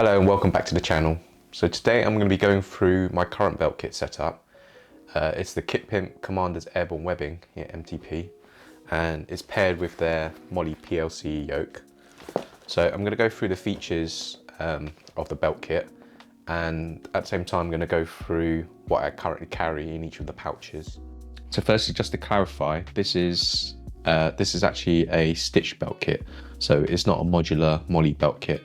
Hello and welcome back to the channel. So today I'm going to be going through my current belt kit setup. It's the KitPimp Commanders Airborne Webbing, MTP, and it's paired with their MOLLE PLC yoke. So I'm going to go through the features of the belt kit, and at the same time I'm going to go through what I currently carry in each of the pouches. So firstly, just to clarify, this is actually a stitched belt kit, so it's not a modular MOLLE belt kit.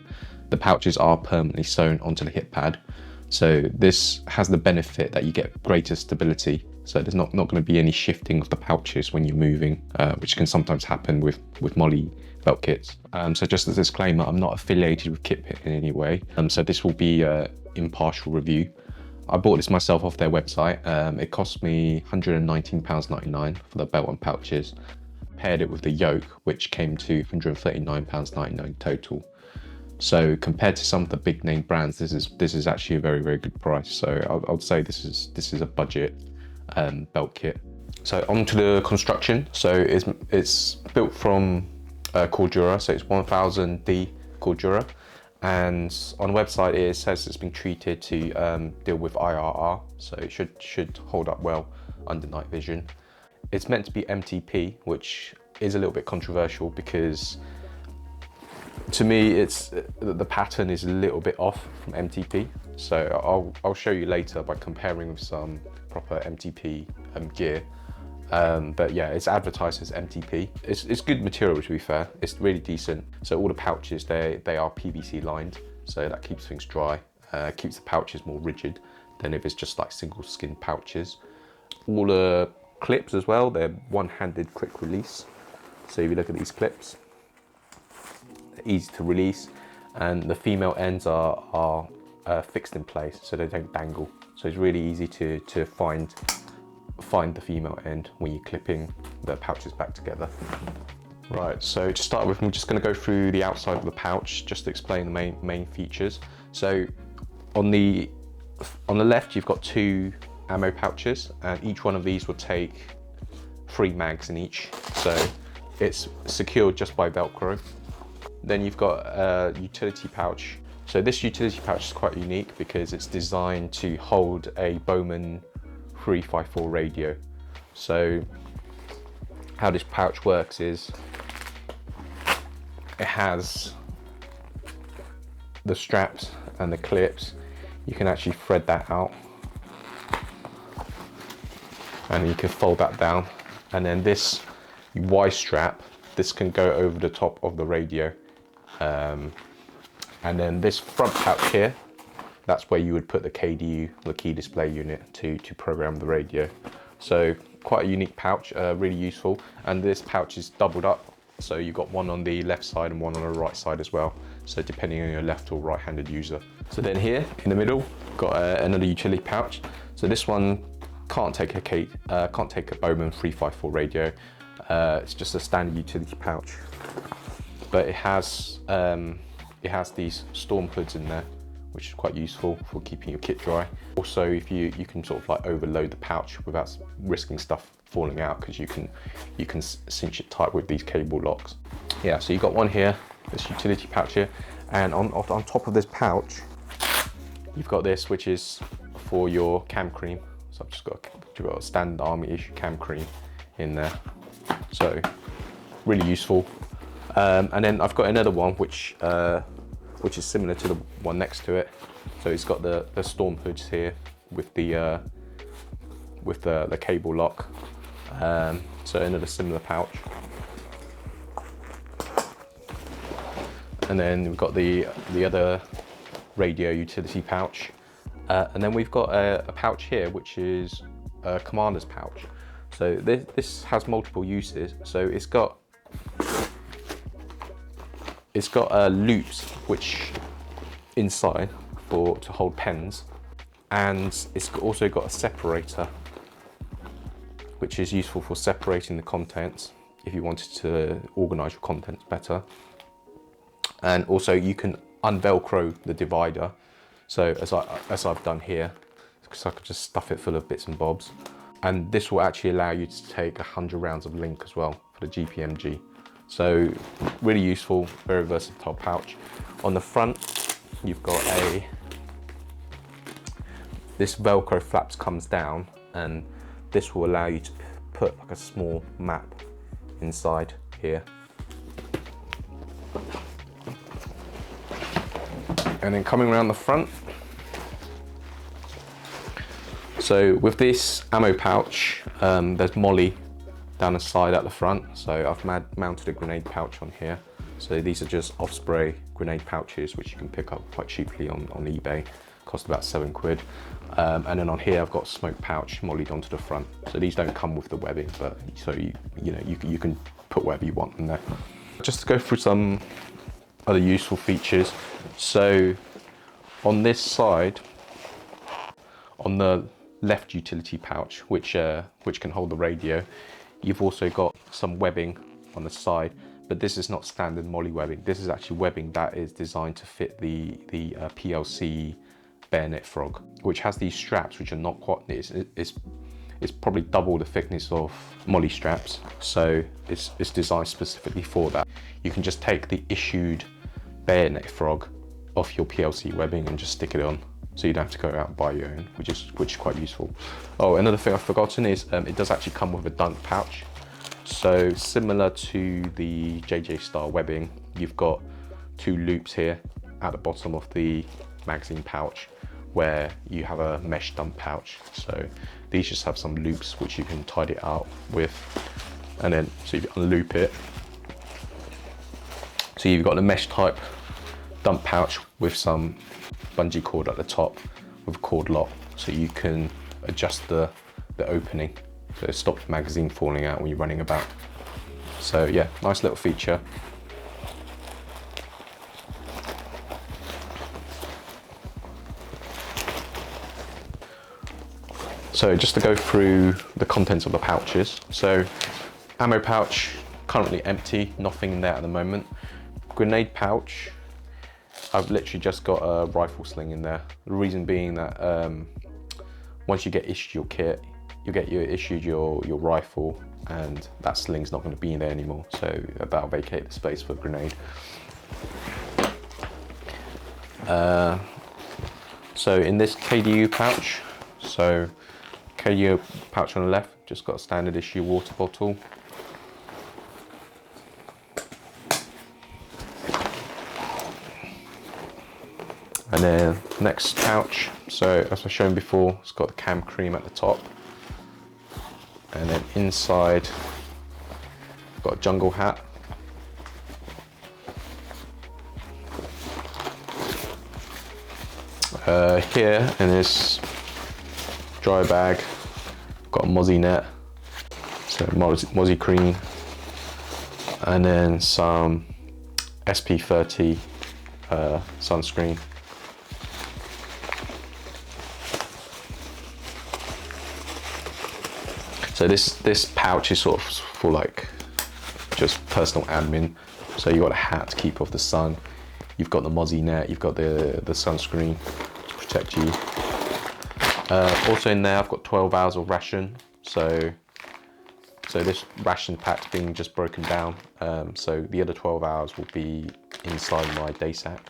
The pouches are permanently sewn onto the hip pad, so this has the benefit that you get greater stability. So there's not going to be any shifting of the pouches when you're moving, which can sometimes happen with MOLLE belt kits. So just as a disclaimer, I'm not affiliated with KitPimp in any way, so this will be an impartial review. I bought this myself off their website. It cost me £119.99 for the belt and pouches. Paired it with the yoke, which came to £139.99 total. So compared to some of the big name brands, this is actually a very, very good price. So I would say this is a budget belt kit. So onto the construction. So it's built from Cordura, so it's 1000D Cordura, and on the website it says it's been treated to deal with IRR, so it should hold up well under night vision. It's meant to be MTP, which is a little bit controversial because to me, the pattern is a little bit off from MTP. So I'll show you later by comparing with some proper MTP gear. But yeah, it's advertised as MTP. It's good material, to be fair. It's really decent. So all the pouches, they are PVC lined, so that keeps things dry, keeps the pouches more rigid than if it's just like single skin pouches. All the clips as well, they're one-handed quick release. So if you look at these clips, easy to release, and the female ends are fixed in place, so they don't dangle. So it's really easy to find the female end when you're clipping the pouches back together. Right, so to start with, I'm just going to go through the outside of the pouch just to explain the main features. So on the left, you've got 2 ammo pouches, and each one of these will take 3 mags in each. So it's secured just by Velcro. Then you've got a utility pouch. So this utility pouch is quite unique because it's designed to hold a Bowman-354 radio. So how this pouch works is it has the straps and the clips. You can actually thread that out, and you can fold that down. And then this Y strap, this can go over the top of the radio. And then this front pouch here, that's where you would put the KDU, the key display unit, to program the radio. So quite a unique pouch, really useful. And this pouch is doubled up, so you've got one on the left side and one on the right side as well, so depending on your left or right-handed user. So then here in the middle, got another utility pouch. So this one can't take a Bowman-354 radio. It's just a standard utility pouch, but it has these storm hoods in there, which is quite useful for keeping your kit dry. Also, if you can sort of like overload the pouch without risking stuff falling out, because you can cinch it tight with these cable locks. Yeah, so you've got one here, this utility pouch here, and on top of this pouch, you've got this, which is for your cam cream. So I've just got a standard army issue cam cream in there. So really useful. And then I've got another one which is similar to the one next to it. So it's got the storm hoods here with the cable lock. So another similar pouch. And then we've got the other radio utility pouch. And then we've got a pouch here, which is a commander's pouch. So this has multiple uses. So it's got loops which inside to hold pens, and it's also got a separator which is useful for separating the contents if you wanted to organize your contents better. And also you can unvelcro the divider, so as I've done here, because I could just stuff it full of bits and bobs. And this will actually allow you to take 100 rounds of link as well for the GPMG. So really useful, very versatile pouch. On the front, you've got this Velcro flaps comes down, and this will allow you to put like a small map inside here. And then coming around the front, so with this ammo pouch, there's MOLLE down the side at the front. So I've mounted a grenade pouch on here. So these are just off-spray grenade pouches, which you can pick up quite cheaply on eBay. Cost about £7. And then on here I've got a smoke pouch MOLLE'd onto the front. So these don't come with the webbing, but so you can put whatever you want in there. Just to go through some other useful features. So on this side, on the left utility pouch, which can hold the radio, you've also got some webbing on the side, but this is not standard MOLLE webbing. This is actually webbing that is designed to fit the PLC bayonet frog, which has these straps which are not quite, it's probably double the thickness of MOLLE straps, so it's designed specifically for that. You can just take the issued bayonet frog off your PLC webbing and just stick it on, so you don't have to go out and buy your own, which is quite useful. Oh, another thing I've forgotten is it does actually come with a dunk pouch. So similar to the JJ style webbing, you've got two loops here at the bottom of the magazine pouch where you have a mesh dump pouch. So these just have some loops which you can tidy it out with, and then so you unloop it. So you've got a mesh type dump pouch with some bungee cord at the top with a cord lock, so you can adjust the opening so it stops the magazine falling out when you're running about. So yeah, nice little feature. So just to go through the contents of the pouches. So ammo pouch, currently empty, nothing in there at the moment. Grenade pouch, I've literally just got a rifle sling in there. The reason being that once you get issued your kit, you get issued your rifle, and that sling's not going to be in there anymore. So that'll vacate the space for a grenade. So in this KDU pouch, so KDU pouch on the left, just got a standard issue water bottle. And then next pouch, so as I've shown before, it's got the cam cream at the top. And then inside, got a jungle hat. Here in this dry bag, got a mozzie net, so mozzie cream, and then some SP30 sunscreen. So this pouch is sort of for like just personal admin. So you've got a hat to keep off the sun, you've got the mozzie net, you've got the sunscreen to protect you. Also in there I've got 12 hours of ration. So this ration pack's being just broken down. So the other 12 hours will be inside my day sack.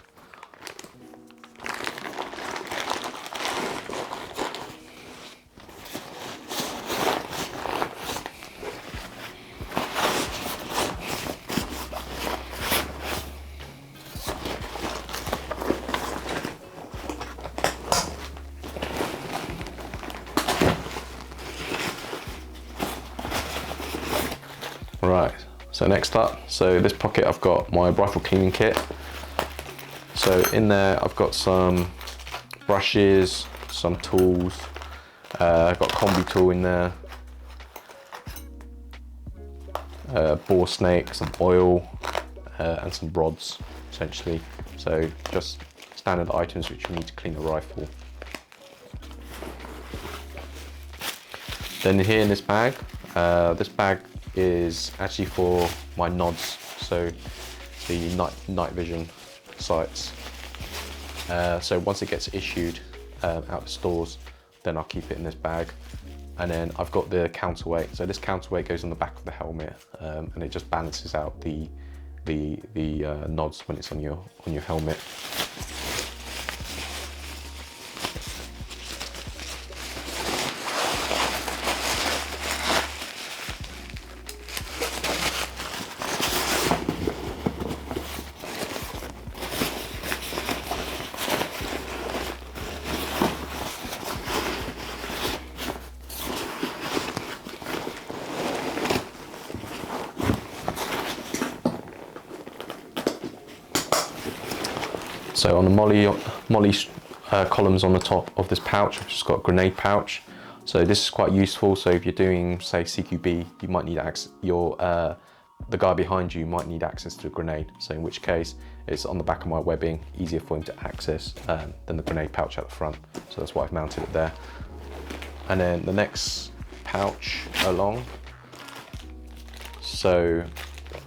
Right, so next up, so this pocket I've got my rifle cleaning kit. So in there I've got some brushes, some tools, I've got a combi tool in there, bore snake, some oil, and some rods essentially. So just standard items which you need to clean a rifle. Then here in this bag is actually for my nods, so the night vision sights. So once it gets issued out of stores, then I'll keep it in this bag. And then I've got the counterweight. So this counterweight goes on the back of the helmet, and it just balances out the nods when it's on your helmet. So on the MOLLE columns on the top of this pouch, I've just got a grenade pouch. So this is quite useful. So if you're doing, say, CQB, you might need access, the guy behind you might need access to a grenade. So in which case, it's on the back of my webbing, easier for him to access than the grenade pouch at the front. So that's why I've mounted it there. And then the next pouch along. So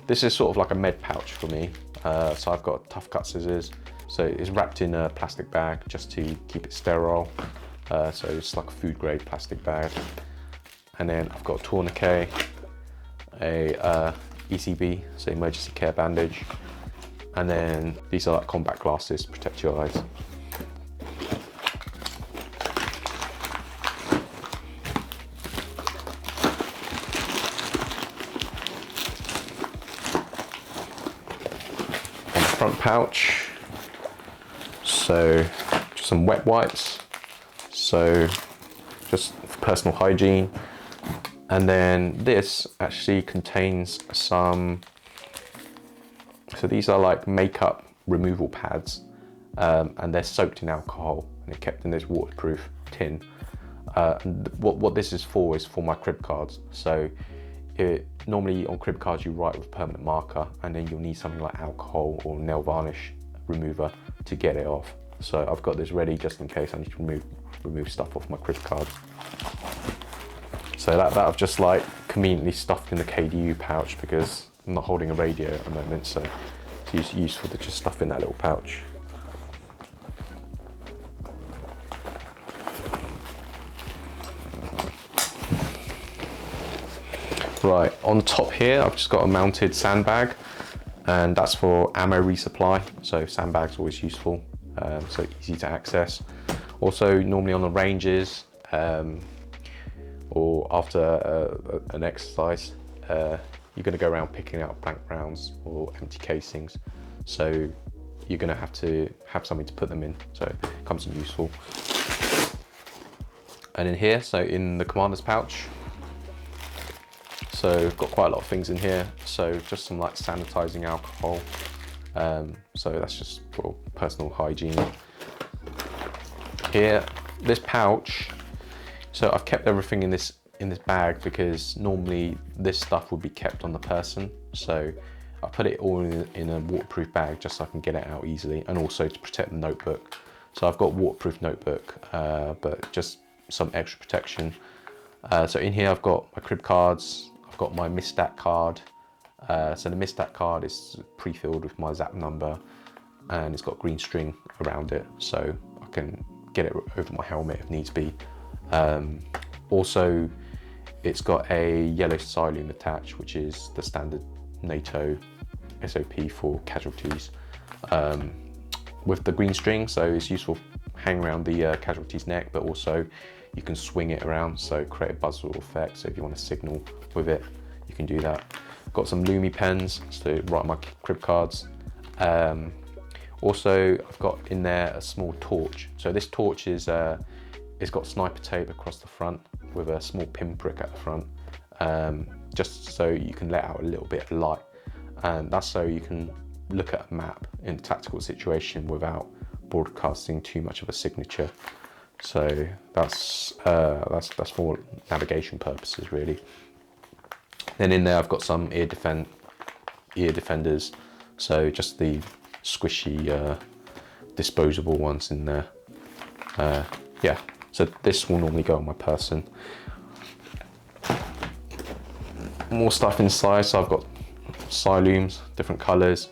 this is sort of like a med pouch for me. So I've got tough cut scissors. So it's wrapped in a plastic bag just to keep it sterile. So it's like a food grade plastic bag. And then I've got a tourniquet, a ECB, so emergency care bandage. And then these are like combat glasses to protect your eyes. On the front pouch, so just some wet wipes, so just for personal hygiene. And then this actually contains some, so these are like makeup removal pads, and they're soaked in alcohol and they're kept in this waterproof tin. And what this is for my crib cards. So normally on crib cards you write with permanent marker, and then you'll need something like alcohol or nail varnish remover to get it off. So I've got this ready just in case I need to remove stuff off my crib card. So that I've just like conveniently stuffed in the KDU pouch because I'm not holding a radio at the moment, so it's useful to just stuff in that little pouch. Right, on top here I've just got a mounted sandbag, and that's for ammo resupply, so sandbags are always useful, so easy to access. Also normally on the ranges, or after an exercise, you're going to go around picking out blank rounds or empty casings, so you're going to have something to put them in, so it comes in useful. And in here, so in the commander's pouch, so I've got quite a lot of things in here, so just some like sanitizing alcohol, so that's just for personal hygiene. Here, this pouch, so I've kept everything in this bag because normally this stuff would be kept on the person. So I put it all in a waterproof bag just so I can get it out easily, and also to protect the notebook. So I've got waterproof notebook, but just some extra protection. So in here I've got my crib cards, I've got my MISTAT card. So the MISTAT card is pre-filled with my ZAP number, and it's got green string around it, so I can get it over my helmet if needs be. Also, it's got a yellow siloom attached, which is the standard NATO SOP for casualties, with the green string, so it's useful hang around the casualty's neck, but also you can swing it around, so create a buzzer effect. So if you want to signal with it, you can do that. Got some Lumi pens to write my crib cards. Also, I've got in there a small torch. So this torch is it's got sniper tape across the front with a small pinprick at the front, just so you can let out a little bit of light, and that's so you can look at a map in a tactical situation without broadcasting too much of a signature. So that's for navigation purposes really. Then in there I've got some ear defenders, so just the squishy disposable ones in there. Yeah, so this will normally go on my person. More stuff inside, so I've got silooms, different colours.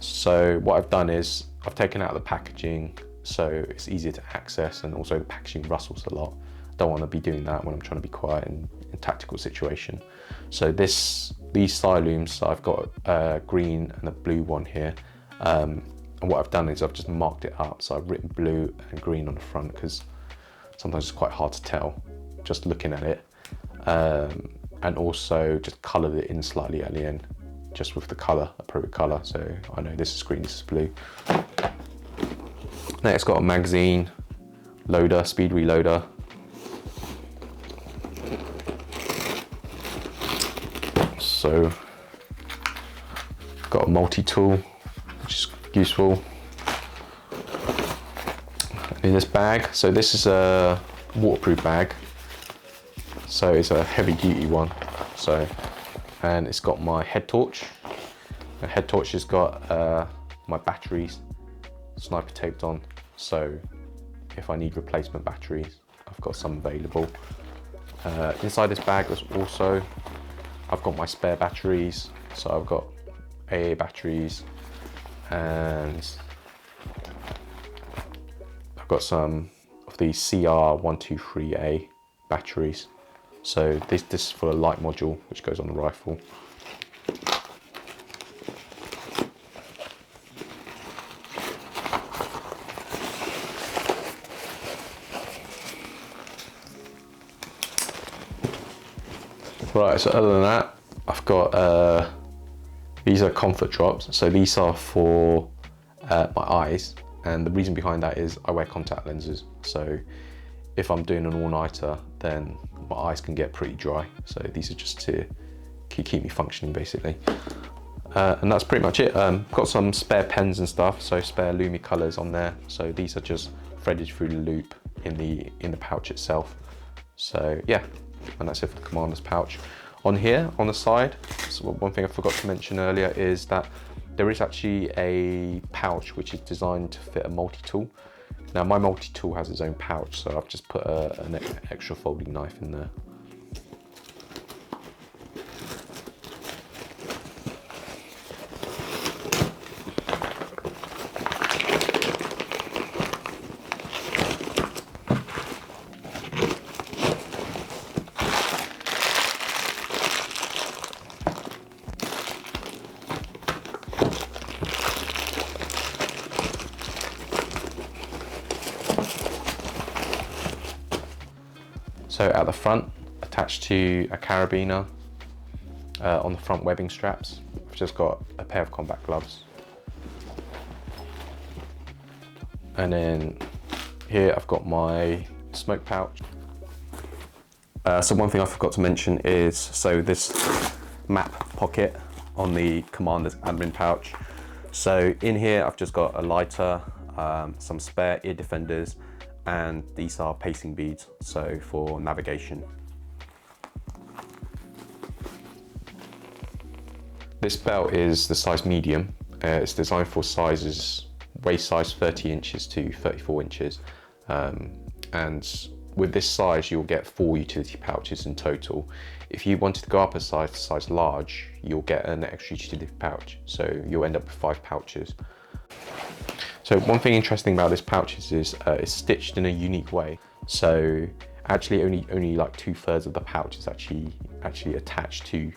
So what I've done is I've taken out the packaging so it's easier to access, and also the packaging rustles a lot. Don't want to be doing that when I'm trying to be quiet in tactical situation. So these silooms, so I've got a green and a blue one here, and what I've done is I've just marked it up. So I've written blue and green on the front because sometimes it's quite hard to tell just looking at it, and also just coloured it in slightly at the end, just with the colour, appropriate colour, so I know this is green, this is blue. Now it's got a magazine loader, speed reloader. So got a multi-tool, which is useful. in this bag. So this is a waterproof bag. So it's a heavy duty one. So, and it's got my head torch. The head torch has got my batteries sniper taped on. So if I need replacement batteries, I've got some available. Inside this bag is also, I've got my spare batteries. So I've got AA batteries, and I've got some of these CR123A batteries. So this is for a light module which goes on the rifle. Right, so other than that, I've got these are comfort drops. So these are for my eyes, and the reason behind that is I wear contact lenses. So if I'm doing an all-nighter, then my eyes can get pretty dry. So these are just to keep me functioning, basically. And that's pretty much it. Got some spare pens and stuff, so spare Lumi colors on there. So these are just threaded through the loop in the pouch itself. So yeah, and that's it for the commander's pouch. On here, on the side, so one thing I forgot to mention earlier is that there is actually a pouch which is designed to fit a multi-tool. Now my multi-tool has its own pouch, so I've just put an extra folding knife in there. So at the front, attached to a carabiner, on the front webbing straps, I've just got a pair of combat gloves. And then here I've got my smoke pouch. So one thing I forgot to mention is, so this map pocket on the commander's admin pouch. So in here I've just got a lighter, some spare ear defenders, and these are pacing beads, so for navigation. This belt is the size medium. It's designed for sizes, waist size 30 inches to 34 inches. And with this size, you'll get 4 utility pouches in total. If you wanted to go up a size to size large, you'll get an extra utility pouch. So you'll end up with 5 pouches. So one thing interesting about this pouch is it's stitched in a unique way. So actually only like 2/3 of the pouch is actually attached to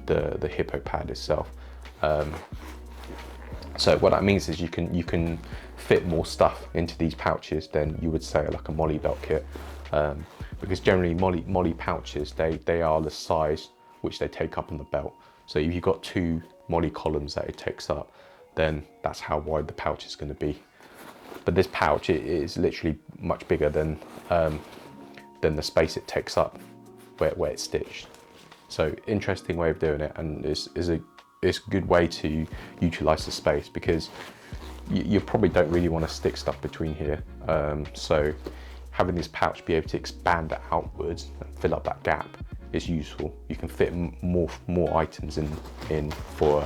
the hippo pad itself. So what that means is you can fit more stuff into these pouches than you would say like a MOLLE belt kit. Because generally MOLLE pouches, they are the size which they take up on the belt. So if you've got 2 MOLLE columns that it takes up, then that's how wide the pouch is going to be. But this pouch, it is literally much bigger than the space it takes up where it's stitched. So interesting way of doing it, and it's a good way to utilize the space, because you probably don't really want to stick stuff between here. So having this pouch be able to expand outwards and fill up that gap is useful. You can fit more items in for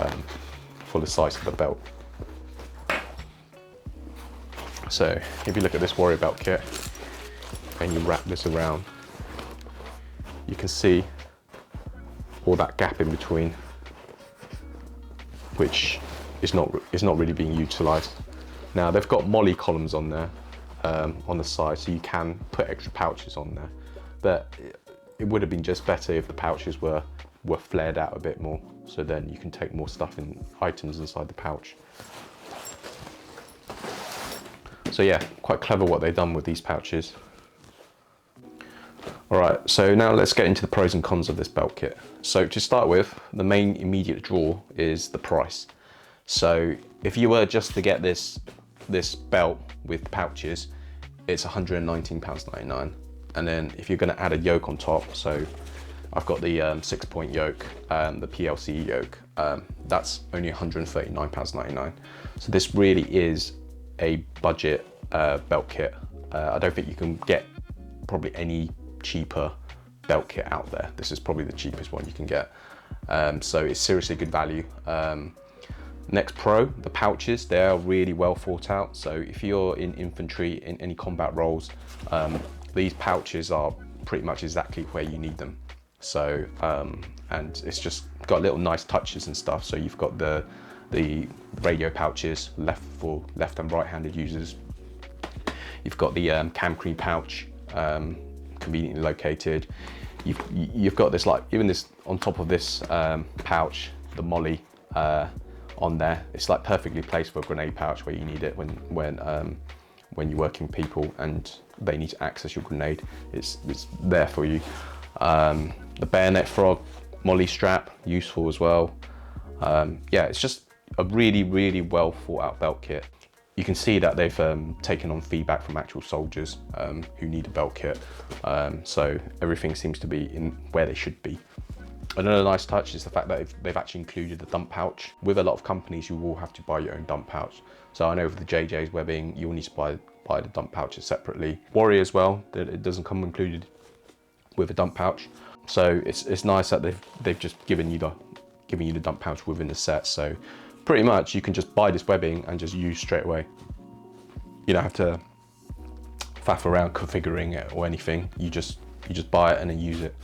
the size of the belt. So if you look at this warrior belt kit and you wrap this around, you can see all that gap in between, which is not really being utilized. Now they've got MOLLE columns on there, on the side, so you can put extra pouches on there, but it would have been just better if the pouches were flared out a bit more, so then you can take more stuff in items inside the pouch. So yeah, quite clever what they've done with these pouches. All right, so now let's get into the pros and cons of this belt kit. So to start with, the main immediate draw is the price. So if you were just to get this belt with pouches, it's £119.99. And then if you're gonna add a yoke on top, so I've got the 6-point yoke, the PLC yoke, that's only £139.99. So this really is a budget belt kit, I don't think you can get probably any cheaper belt kit out there. This is probably the cheapest one you can get. So it's seriously good value. Next Pro, the pouches, they are really well thought out. So if you're in infantry, in any combat roles, these pouches are pretty much exactly where you need them. So, and it's just got little nice touches and stuff. So you've got the radio pouches, for left and right-handed users. You've got the cam cream pouch, conveniently located. You've got this, like, even this on top of this pouch, the MOLLE on there. It's like perfectly placed for a grenade pouch where you need it when you're working with people and they need to access your grenade. It's there for you. The bayonet frog MOLLE strap, useful as well. Yeah, it's just a really, really well thought out belt kit. You can see that they've taken on feedback from actual soldiers who need a belt kit. So everything seems to be in where they should be. Another nice touch is the fact that they've actually included the dump pouch. With a lot of companies, you will have to buy your own dump pouch. So I know with the JJ's webbing, you'll need to buy the dump pouches separately. Warrior as well, that it doesn't come included with a dump pouch. So it's nice that they've just given you the dump pouch within the set. So pretty much you can just buy this webbing and just use straight away. You don't have to faff around configuring it or anything. You just buy it and then use it.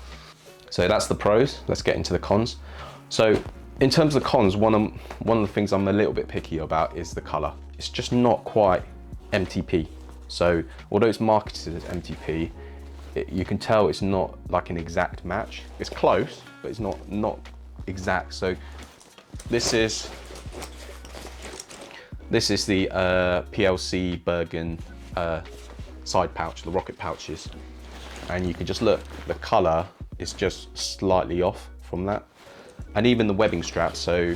So that's the pros. Let's get into the cons. So in terms of cons, one of the things I'm a little bit picky about is the color. It's just not quite MTP. So although it's marketed as MTP, you can tell it's not like an exact match. It's close, but it's not exact. So this is the PLC Bergen side pouch, the rocket pouches, and you can just look, the color is just slightly off from that, and even the webbing straps. So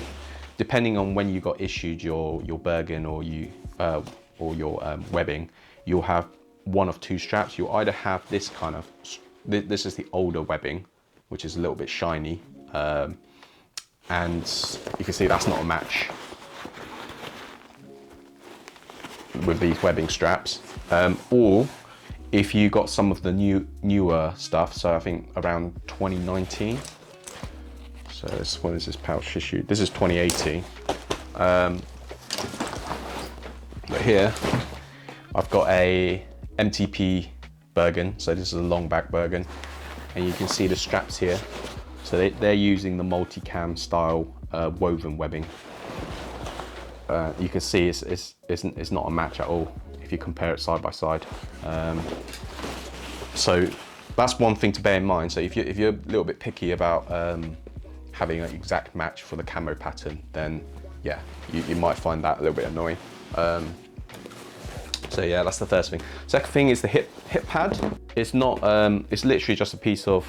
depending on when you got issued your Bergen or your webbing, you'll have one of two straps. You'll either have this kind of, this is the older webbing, which is a little bit shiny, and you can see that's not a match with these webbing straps. Or if you got some of the newer stuff, so I think around 2019. So when is this pouch issued? This is 2018. But here I've got a MTP Bergen, so this is a long back Bergen, and you can see the straps here. So they're using the multicam style woven webbing. You can see it's not a match at all if you compare it side by side. So that's one thing to bear in mind. So if you're a little bit picky about having an exact match for the camo pattern, then yeah, you might find that a little bit annoying. So yeah, that's the first thing. Second thing is the hip pad. It's not. It's literally just a piece of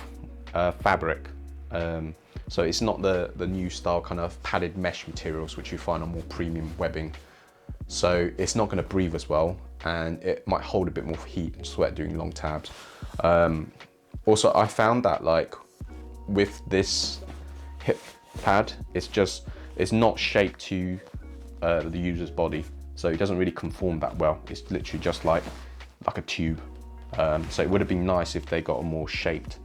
fabric. So it's not the new style kind of padded mesh materials which you find on more premium webbing. So it's not going to breathe as well, and it might hold a bit more heat and sweat during long tabs. Also, I found that like with this hip pad, it's not shaped to the user's body, so it doesn't really conform that well. It's literally just like a tube. So it would have been nice if they got a more shaped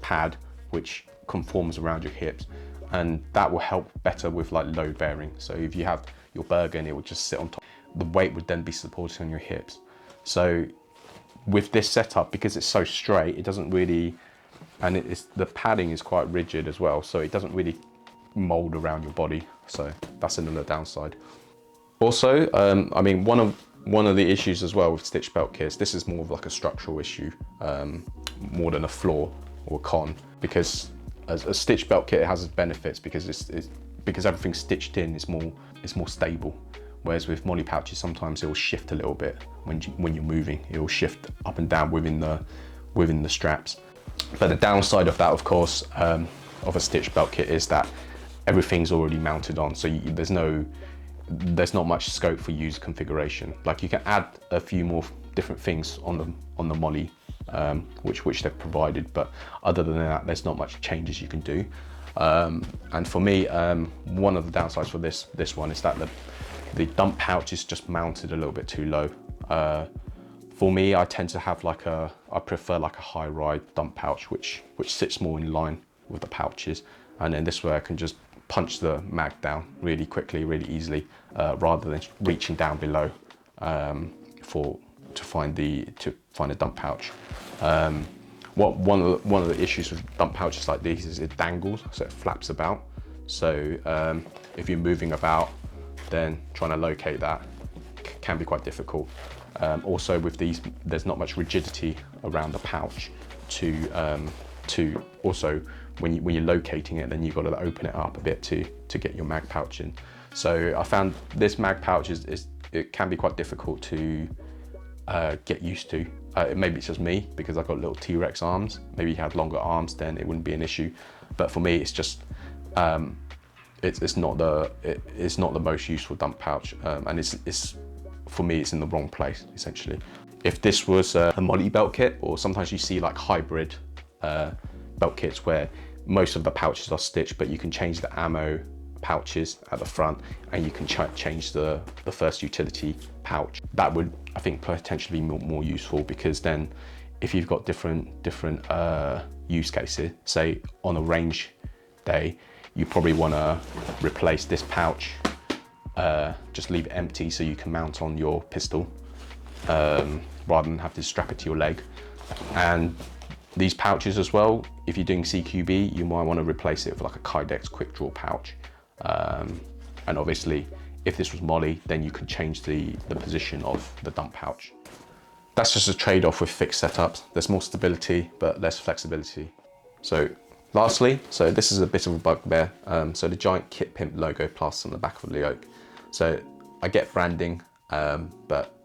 pad which conforms around your hips, and that will help better with like load bearing. So if you have your Bergen, it would just sit on top. The weight would then be supported on your hips. So with this setup, because it's so straight, it doesn't really, and the padding is quite rigid as well, so it doesn't really mold around your body. So that's another downside. Also, I mean, one of the issues as well with stitch belt kits, this is more of like a structural issue, more than a flaw or a con, because as a stitch belt kit, it has its benefits because because everything's stitched in, it's more stable. Whereas with MOLLE pouches, sometimes it will shift a little bit when you're moving. It will shift up and down within the straps. But the downside of that, of course, of a stitch belt kit is that everything's already mounted on, so there's not much scope for user configuration. Like, you can add a few more different things on the MOLLE, which they've provided, but other than that, there's not much changes you can do. And for me, one of the downsides for this one is that the dump pouch is just mounted a little bit too low For me, I tend to have I prefer like a high ride dump pouch, which sits more in line with the pouches. And then this way I can just punch the mag down really quickly, really easily, rather than reaching down below to find a dump pouch. One of the issues with dump pouches like these is it dangles, so it flaps about. So if you're moving about, then trying to locate that can be quite difficult. Also with these, there's not much rigidity around the pouch to also when you're locating it, then you've got to open it up a bit to get your mag pouch in. So I found this mag pouch it can be quite difficult to get used to. Maybe it's just me because I've got little T-Rex arms. Maybe you had longer arms, then it wouldn't be an issue. But for me, it's just it's not the most useful dump pouch, and it's for me it's in the wrong place essentially. If this was a MOLLE belt kit, or sometimes you see like hybrid belt kits where most of the pouches are stitched, but you can change the ammo pouches at the front and you can change the first utility pouch. That would, I think, potentially be more useful, because then if you've got different use cases, say on a range day, you probably want to replace this pouch, just leave it empty so you can mount on your pistol rather than have to strap it to your leg. And these pouches as well, if you're doing CQB, you might want to replace it with like a Kydex quick draw pouch. And obviously, if this was MOLLE, then you can change the position of the dump pouch. That's just a trade-off with fixed setups. There's more stability, but less flexibility. So lastly, so this is a bit of a bugbear. So the giant KitPimp logo plus on the back of the yoke. So I get branding, but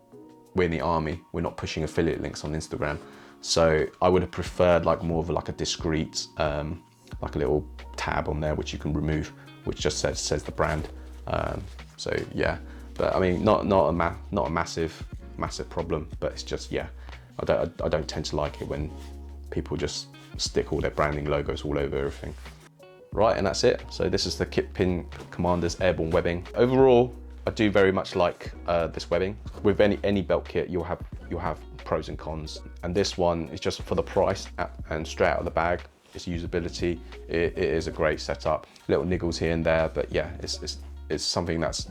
we're in the army. We're not pushing affiliate links on Instagram. So I would have preferred like more of a discreet, like a little tab on there which you can remove, which just says the brand. So yeah, but I mean, not a massive problem, but it's just, yeah, I don't tend to like it when people just stick all their branding logos all over everything. Right, and that's it. So this is the KitPimp Commanders Airborne Webbing. Overall, I do very much like this webbing. With any belt kit, you'll have pros and cons, and this one is just for the price and straight out of the bag. Its usability, it is a great setup. Little niggles here and there, but yeah, it's something that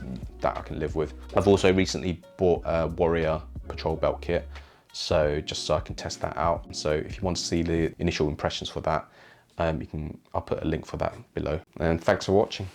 I can live with. I've also recently bought a Warrior patrol belt kit, so just so I can test that out. So if you want to see the initial impressions for that, I'll put a link for that below. And thanks for watching.